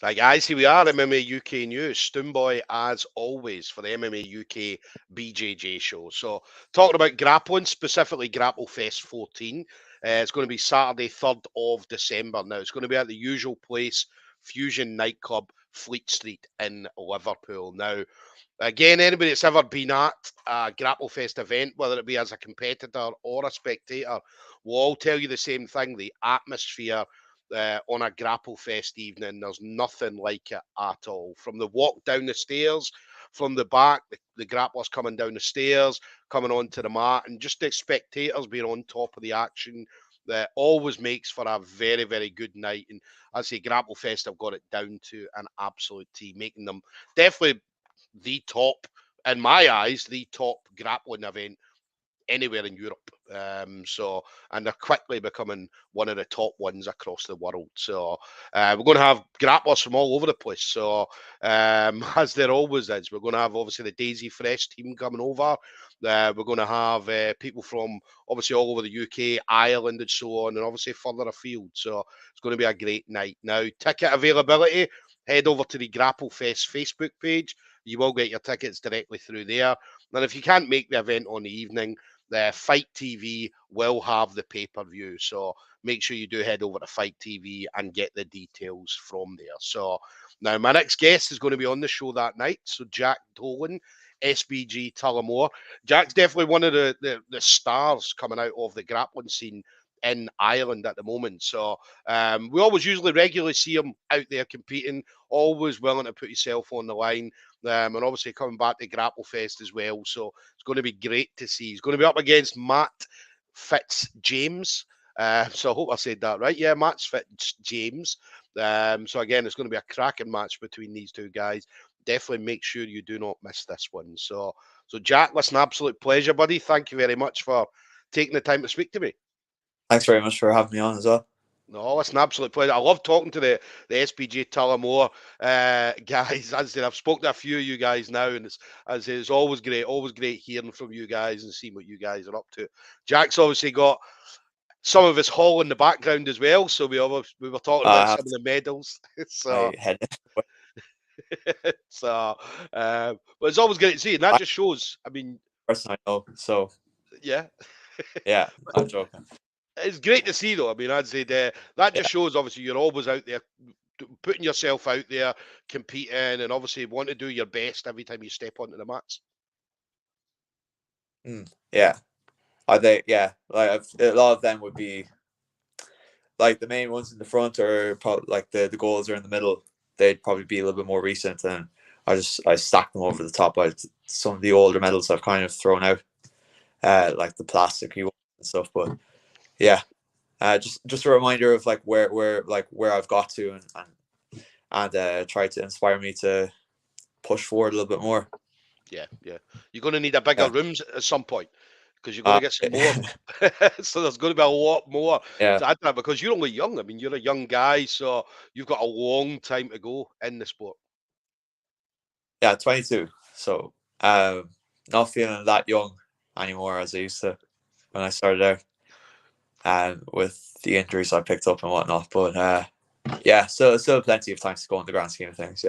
Right, guys, here we are, MMA UK News. Stoomboy, as always, for the MMA UK BJJ show. So, talking about grappling, specifically Grapplefest 14. It's going to be Saturday, 3rd of December. Now, it's going to be at the usual place, Fusion Nightclub, Fleet Street in Liverpool. Now, again, anybody that's ever been at a Grapplefest event, whether it be as a competitor or a spectator, will all tell you the same thing. The atmosphere on a Grapplefest evening, there's nothing like it at all. From the walk down the stairs, from the back, the grapplers coming down the stairs, coming onto the mat, and just the spectators being on top of the action, that always makes for a very, very good night. And I say Grapplefest have got it down to an absolute T, making them definitely the top, in my eyes, the top grappling event anywhere in Europe. And they're quickly becoming one of the top ones across the world. So we're going to have grapplers from all over the place. So as there always is, we're going to have obviously the Daisy Fresh team coming over. We're going to have people from obviously all over the UK, Ireland, and so on, and obviously further afield. So it's going to be a great night. Now, ticket availability, head over to the Grapplefest Facebook page. You will get your tickets directly through there. And if you can't make the event on the evening, the Fight TV will have the pay-per-view. So make sure you do head over to Fight TV and get the details from there. So now my next guest is going to be on the show that night. So Jack Dolan, SBG Tullamore. Jack's definitely one of the stars coming out of the grappling scene in Ireland at the moment. So we always usually regularly see him out there competing, always willing to put himself on the line. And obviously coming back to Grapplefest as well. So it's going to be great to see. He's going to be up against Matt Fitz-James. So I hope I said that right. Yeah, Matt Fitz-James. So again, it's going to be a cracking match between these two guys. Definitely make sure you do not miss this one. So Jack, listen, absolute pleasure, buddy. Thank you very much for taking the time to speak to me. Thanks very much for having me on as well. No, it's an absolute pleasure. I love talking to the SBG Tullamore guys. As I said, I've spoken to a few of you guys now, and it's always great hearing from you guys and seeing what you guys are up to. Jack's obviously got some of his haul in the background as well, so we were talking about some of the medals. So, but it's always great to see, and that just shows. I mean, person I know, so yeah, yeah, I'm joking. It's great to see, though. I mean, I'd say that just shows, obviously, you're always out there putting yourself out there, competing, and obviously want to do your best every time you step onto the mats. Yeah, I think, like a lot of them would be like the main ones in the front, or probably like the goals are in the middle. They'd probably be a little bit more recent, and I stack them over the top. Some of the older medals I've kind of thrown out, like the plasticky ones and stuff, but. Yeah, just a reminder of like where I've got to, and try to inspire me to push forward a little bit more. Yeah. You're going to need a bigger rooms at some point, because you're going to get some more. So there's going to be a lot more to add to that, because you're only young. I mean, you're a young guy, so you've got a long time to go in the sport. Yeah, 22. So not feeling that young anymore as I used to when I started out. With the injuries I picked up and whatnot, but still plenty of time to go in the grand scheme of things.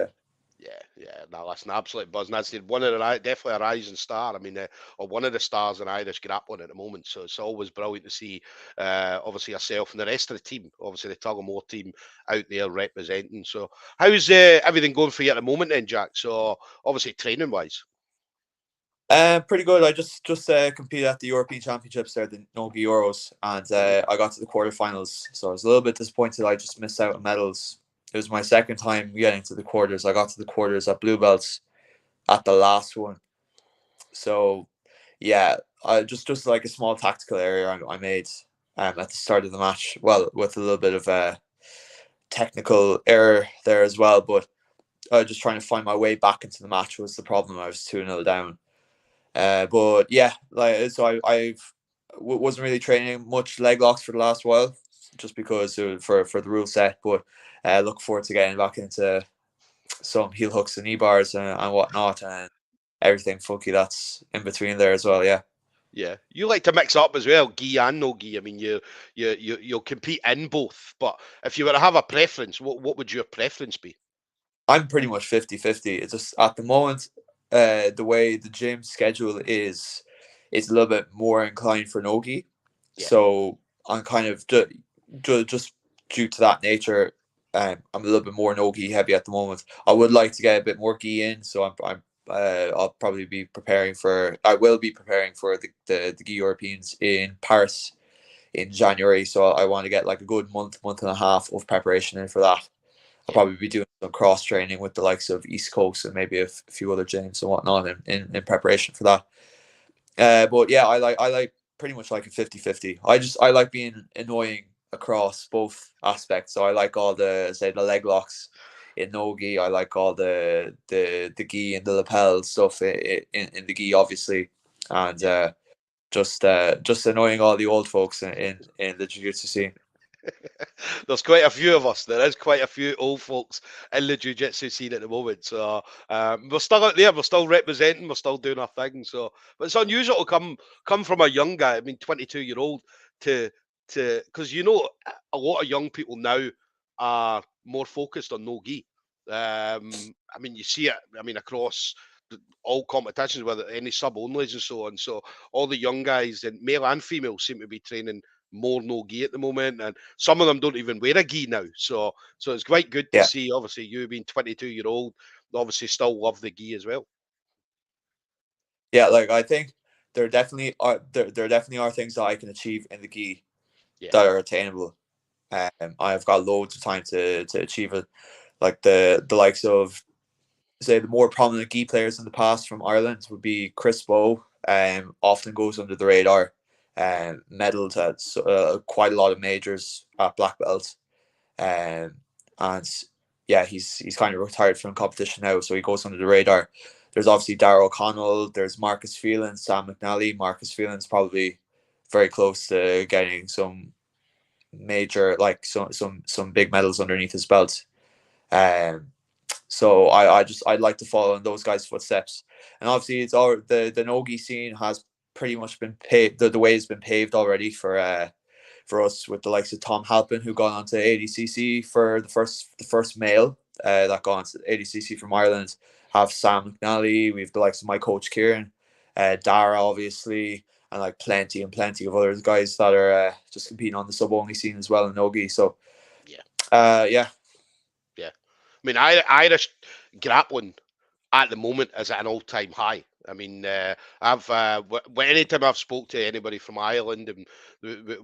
No, that's an absolute buzz. And that's definitely a rising star. I mean, or one of the stars in Irish grappling at the moment. So it's always brilliant to see, obviously, yourself and the rest of the team, obviously the Tullamore team, out there representing. So how's everything going for you at the moment then, Jack? So obviously training wise. Pretty good. I just competed at the European Championships there, the Nogi Euros, and I got to the quarterfinals. So I was a little bit disappointed I just missed out on medals. It was my second time getting to the quarters. I got to the quarters at blue belts at the last one. So yeah, I just like a small tactical error I made at the start of the match. Well, with a little bit of a technical error there as well, but just trying to find my way back into the match was the problem. I was 2-0 down. But yeah, so I wasn't really training much leg locks for the last while, just because for the rule set. But look forward to getting back into some heel hooks and knee bars and whatnot, and everything funky that's in between there as well. Yeah, you like to mix up as well, gi and no gi. I mean, you'll compete in both. But if you were to have a preference, what would your preference be? I'm pretty much 50-50. It's just at the moment, the way the gym schedule is, it's a little bit more inclined for no-gi. Yeah, So I'm kind of just due to that nature, I'm a little bit more no-gi heavy at the moment. I would like to get a bit more gi in, so I'll probably be preparing for. I will be preparing for the gi Europeans in Paris in January. So I want to get like a good month and a half of preparation in for that. I'll yeah. probably be doing some cross training with the likes of East Coast and maybe a few other gyms and whatnot in preparation for that. But yeah, I like pretty much like a 50-50. I like being annoying across both aspects. So I like all the say the leg locks in no gi. I like all the gi and the lapel stuff in the gi, obviously, and Yeah. just annoying all the old folks in the jiu-jitsu scene. There's quite a few of us. There is quite a few old folks in the jiu-jitsu scene at the moment. So we're still out there. We're still representing. We're still doing our thing. So, but it's unusual to come from a young guy. I mean, 22-year-old to because a lot of young people now are more focused on no gi. I mean, you see it. I mean, across all competitions, whether any sub onlys and so on. So all the young guys, and male and female, seem to be training more no gi at the moment, and some of them don't even wear a gi now. So it's quite good to Yeah, see. Obviously, you being 22-year-old, obviously still love the gi as well. yeah. Like I think there definitely are things that I can achieve in the gi Yeah, that are attainable. I've got loads of time to achieve it. Like the likes of say the more prominent gi players in the past from Ireland would be Chris Bow. Often goes under the radar. Medals at quite a lot of majors at black belt. Um, and yeah, he's kind of retired from competition now, so he goes under the radar. There's obviously Darragh O'Connell. There's Marcus Phelan, Sam McNally. Marcus Phelan's probably very close to getting some major, like some big medals underneath his belt. Um, so I'd like to follow in those guys' footsteps. And obviously, it's all the nogi scene has pretty much been paved. The way has been paved already for us with the likes of Tom Halpin, who got onto ADCC for the first male that got onto ADCC from Ireland. Have Sam McNally. We have the likes of my coach Kieran, Dara, obviously, and like plenty and plenty of other guys that are just competing on the sub only scene as well in nogi. So yeah, yeah, yeah. I mean, Irish grappling at the moment is at an all-time high. I mean, I've anytime I've spoke to anybody from Ireland, and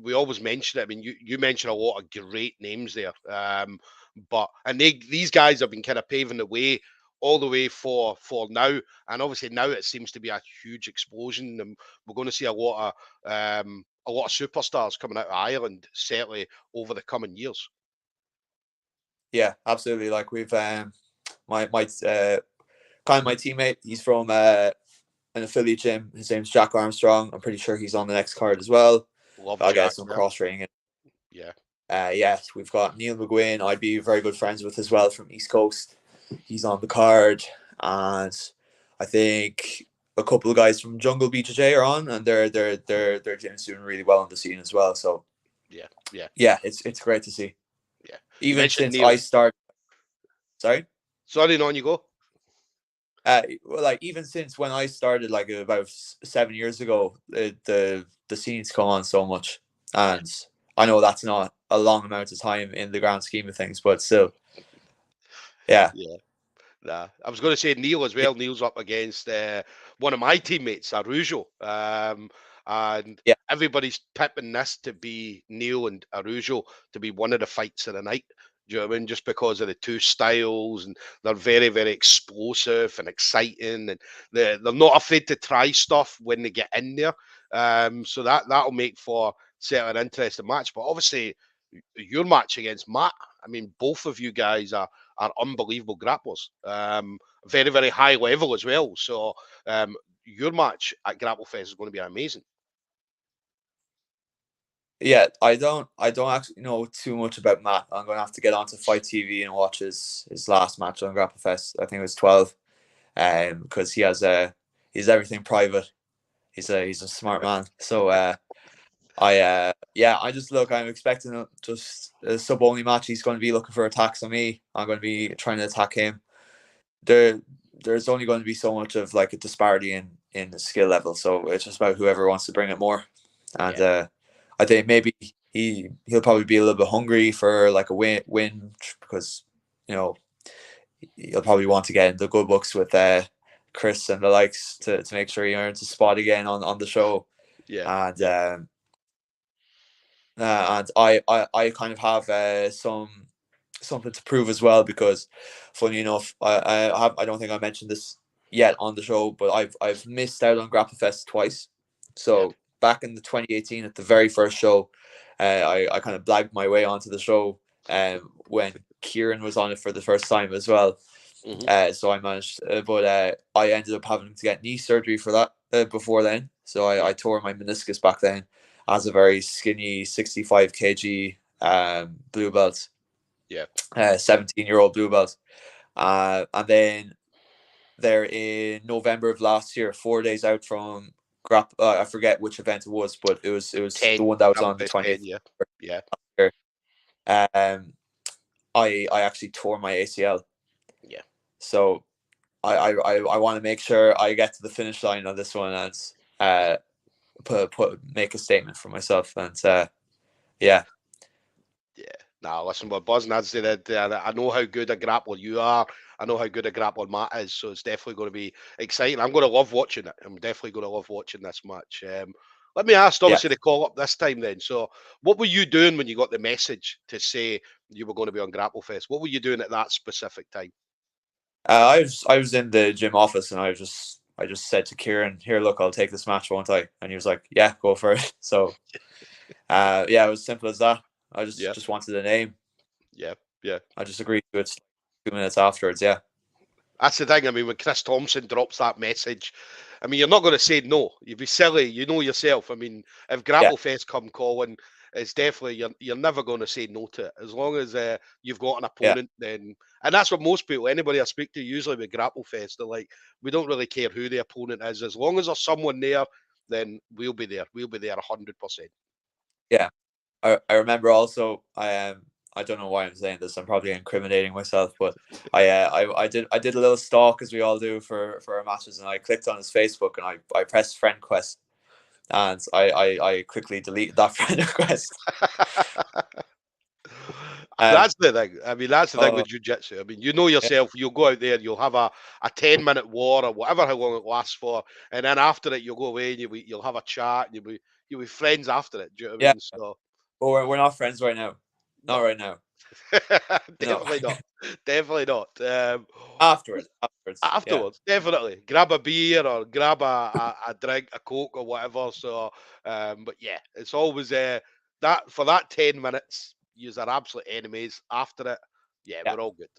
we always mention it. I mean, you mention a lot of great names there, but these guys have been kind of paving the way all the way for now, and obviously now it seems to be a huge explosion, and we're going to see a lot of superstars coming out of Ireland certainly over the coming years. yeah, absolutely. Like we've my kind of my teammate. He's from an affiliate gym. His name's Jack Armstrong. I'm pretty sure he's on the next card as well. Love I'll get Jack. some Yeah, cross training. yeah, Yes, we've got Neil McGuinn. I'd be very good friends with as well from East Coast. He's on the card, and I think a couple of guys from Jungle BJJ are on, and their gym's doing really well on the scene as well. So yeah, yeah, yeah, it's great to see. yeah. You Even mentioned since Neil. I started, sorry. Sorry, on you go. Well, like even since when I started, like about 7 years ago, the scene's come on so much, Yeah, and I know that's not a long amount of time in the grand scheme of things, but still, yeah, yeah. Nah. I was going to say Neil as yeah, well. Neil's up against one of my teammates, Arujo. And yeah, everybody's pipping this to be Neil and Arujo to be one of the fights of the night. Do you know what I mean? Just because of the two styles, and they're very, very explosive and exciting, and they're not afraid to try stuff when they get in there. So that'll make for certainly an interesting match. But obviously, your match against Matt, I mean, both of you guys are unbelievable grapplers. Very, very high level as well. So your match at Grapplefest is going to be amazing. yeah. I don't actually know too much about Matt. I'm gonna have to get onto Fight TV and watch his last match on Grapplefest. I think it was 12, because he's everything private. He's a smart man. So yeah, I just look. I'm expecting just a sub only match. He's going to be looking for attacks on me. I'm going to be trying to attack him. there's only going to be so much of like a disparity in the skill level. So it's just about whoever wants to bring it more. And I think maybe he'll probably be a little bit hungry for like a win because he'll probably want to get in the good books with Chris and the likes to make sure he earns a spot again on the show. And I kind of have something to prove as well, because funny enough, I don't think I mentioned this yet on the show, but I've missed out on Grapplefest twice. So back in the 2018 at the very first show, I kind of blagged my way onto the show when Kieran was on it for the first time as well. So I managed, but I ended up having to get knee surgery for that before then. So I tore my meniscus back then as a very skinny 65 kg blue belt. 17-year-old blue belt. And then there in November of last year, 4 days out from I forget which event it was, but it was 10, the one that was on the 20th. I actually tore my ACL. So I want to make sure I get to the finish line on this one and make a statement for myself. And Nah, listen, we're buzzing. I'd say that I know how good a grappler you are. I know how good a grappler Matt is. So it's definitely going to be exciting. I'm going to love watching it. I'm definitely going to love watching this match. Let me ask, obviously, the call up this time then. So what were you doing when you got the message to say you were going to be on Grapplefest? What were you doing at that specific time? I was in the gym office, and I just said to Kieran, "Here, look, I'll take this match, won't I?" And he was like, "Yeah, go for it." So it was simple as that. I just wanted a name. I just agreed to it 2 minutes afterwards. That's the thing. I mean, when Chris Thompson drops that message, I mean, you're not going to say no. You'd be silly. You know yourself. I mean, if Grapplefest come calling, it's definitely you're never going to say no to it. As long as you've got an opponent, then, and that's what most people, anybody I speak to, usually with Grapplefest, they're like, we don't really care who the opponent is. As long as there's someone there, then we'll be there. We'll be there 100%. Yeah, I remember also. I don't know why I'm saying this. I'm probably incriminating myself, but I did a little stalk, as we all do for our matches, and I clicked on his Facebook and I pressed friend request, and I quickly deleted that friend request. That's the thing. I mean, that's the thing with jiu-jitsu. I mean, you know yourself, you'll go out there, you'll have a 10-minute war or whatever, how long it lasts for. And then after it, you'll go away and you'll have a chat and you'll be friends after it. Do you know what I mean? So, well, we're not friends right now. Not right now. Definitely not. Definitely not. Afterwards, definitely. Grab a beer or grab a drink, a Coke or whatever. So, but yeah, it's always that for that 10 minutes, you are absolute enemies. After it, we're all good.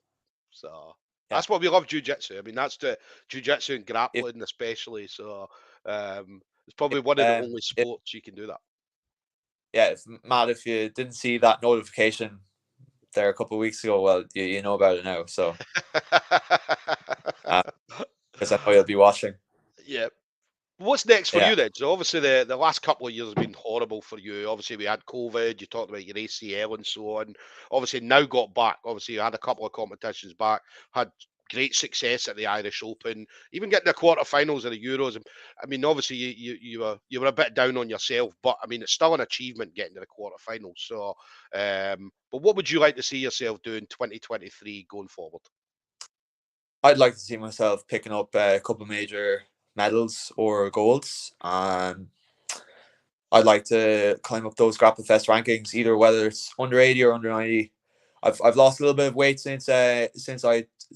So that's what we love jiu-jitsu. I mean, that's the jiu-jitsu and grappling especially. So it's probably one of the only sports you can do that. Yeah, Matt, if you didn't see that notification there a couple of weeks ago, well, you know about it now. So because I know you'll be watching. Yeah. What's next for you then? So obviously the last couple of years have been horrible for you. Obviously we had COVID, you talked about your ACL and so on. Obviously now got back. Obviously you had a couple of competitions back, had great success at the Irish Open, even getting the quarterfinals of the Euros. I mean, obviously you were a bit down on yourself, but I mean it's still an achievement getting to the quarterfinals. So but what would you like to see yourself doing 2023 going forward? I'd like to see myself picking up a couple major medals or golds. I'd like to climb up those Grapplefest rankings, either whether it's under 80 or under 90. I've lost a little bit of weight since I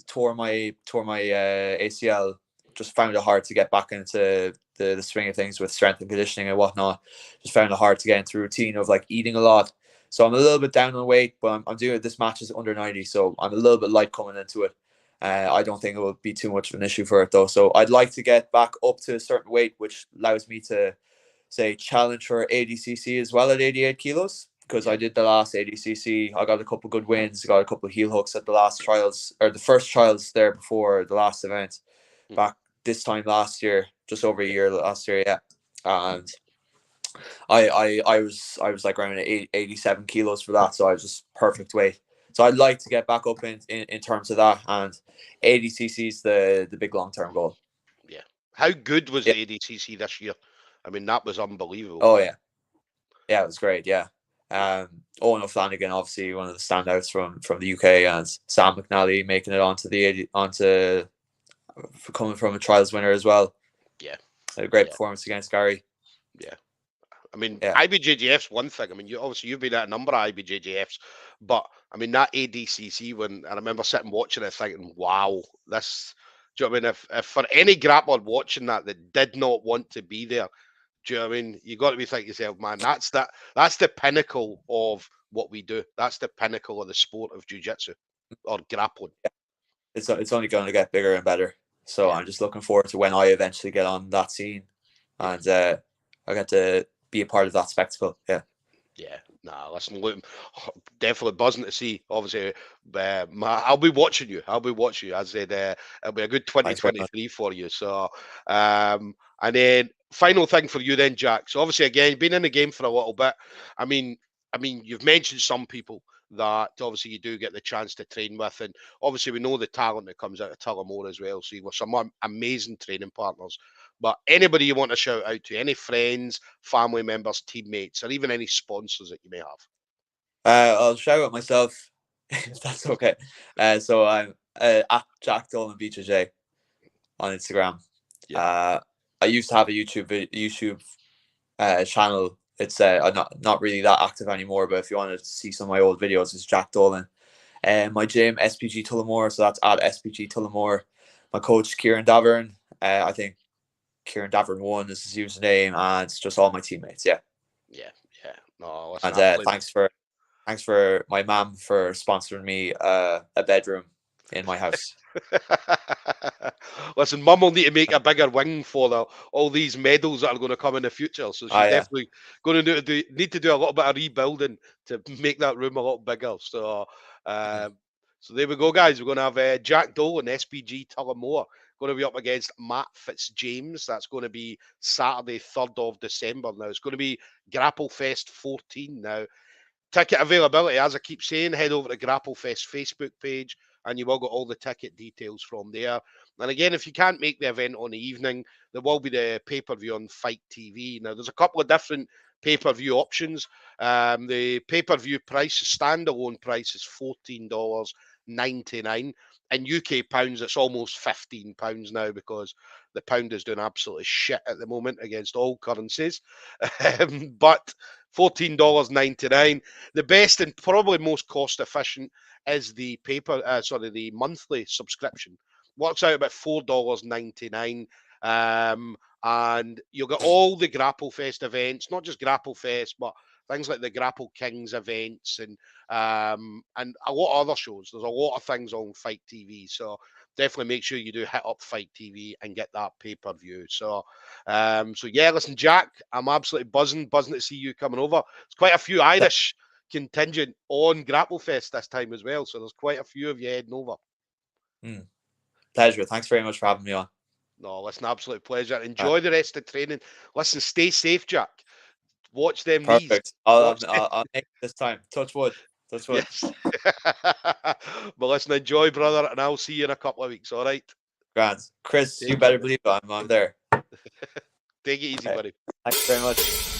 tore my ACL. Just found it hard to get back into the swing of things with strength and conditioning and whatnot. Just found it hard to get into the routine of like eating a lot. So I'm a little bit down on weight, but I'm doing this match is under 90, so I'm a little bit light coming into it. I don't think it will be too much of an issue for it though. So I'd like to get back up to a certain weight, which allows me to say challenge for ADCC as well at 88 kilos. Because I did the last ADCC, I got a couple good wins, got a couple of heel hooks at the last trials, or the first trials there before the last event, back this time last year, just over a year last year, and I was like around 87 kilos for that, so I was just perfect weight. So I'd like to get back up in terms of that, and ADCC is the big long-term goal. Yeah. How good was Yeah. the ADCC this year? I mean, that was unbelievable. Oh yeah, yeah, it was great. Yeah, Owen O'Flanagan, obviously one of the standouts from the UK, and Sam McNally making it onto coming from a trials winner as well. Yeah, had a great performance against Gary. Yeah. I mean, Yeah. IBJJF's one thing. I mean, you've been at a number of IBJJFs, but I mean that ADCC one. I remember sitting watching it, thinking, "Wow, this." Do you know what I mean? If for any grappler watching that did not want to be there, do you know what I mean? You got to be thinking to yourself, man, that's the pinnacle of what we do. That's the pinnacle of the sport of jiu-jitsu or grappling. It's only going to get bigger and better. So I'm just looking forward to when I eventually get on that scene, and I get to be a part of that spectacle. Yeah. Yeah. Nah, listen, look, definitely buzzing to see. Obviously, I'll be watching you. I'll be watching you. As I said, it'll be a good 2023 for you. So, and then final thing for you then, Jack. So obviously, again, been in the game for a little bit. I mean, you've mentioned some people that obviously you do get the chance to train with, and obviously we know the talent that comes out of Tullamore as well. So you've got some amazing training partners. But anybody you want to shout out to, any friends, family members, teammates, or even any sponsors that you may have? I'll shout out myself, if that's okay. So I'm at Jack Dolan of BJJ on Instagram. Yeah. I used to have a YouTube channel. It's I'm not really that active anymore, but if you want to see some of my old videos, it's Jack Dolan. My gym, SBG Tullamore, so that's at SBG Tullamore. My coach, Kieran Davern, I think Kieran Davern 1 is his username, and it's just all my teammates. Yeah. No, and thanks for my mum for sponsoring me a bedroom in my house. Listen, Mum will need to make a bigger wing for all these medals that are going to come in the future. So she's definitely going to need to do a little bit of rebuilding to make that room a lot bigger. So, so there we go, guys. We're going to have Jack Dolan, SBG Tullamore, going to be up against Matt Fitz-James. That's going to be Saturday, 3rd of December. Now, it's going to be Grapplefest 14 now. Ticket availability, as I keep saying, head over to Grapplefest Facebook page and you will get all the ticket details from there. And again, if you can't make the event on the evening, there will be the pay-per-view on Fight TV. Now, there's a couple of different pay-per-view options. The pay-per-view price, the standalone price is $14.99. In UK pounds, it's almost £15 now because the pound is doing absolutely shit at the moment against all currencies. But $14.99. The best and probably most cost efficient is the the monthly subscription. Works out about $4.99. And you'll get all the Grapplefest events, not just Grapplefest, but things like the Grapple Kings events and a lot of other shows. There's a lot of things on Fight TV, so definitely make sure you do hit up Fight TV and get that pay-per-view. So, yeah, listen, Jack, I'm absolutely buzzing to see you coming over. There's quite a few Irish contingent on Grapplefest this time as well, so there's quite a few of you heading over. Pleasure. Thanks very much for having me on. No, listen, absolute pleasure. Enjoy the rest of the training. Listen, stay safe, Jack. Watch them knees. Perfect. I'll make it this time. Touch wood. Touch wood. Yes. But listen, enjoy, brother, and I'll see you in a couple of weeks, all right? Grand. Chris, you better believe I'm there. Take it easy, buddy. Thanks very much.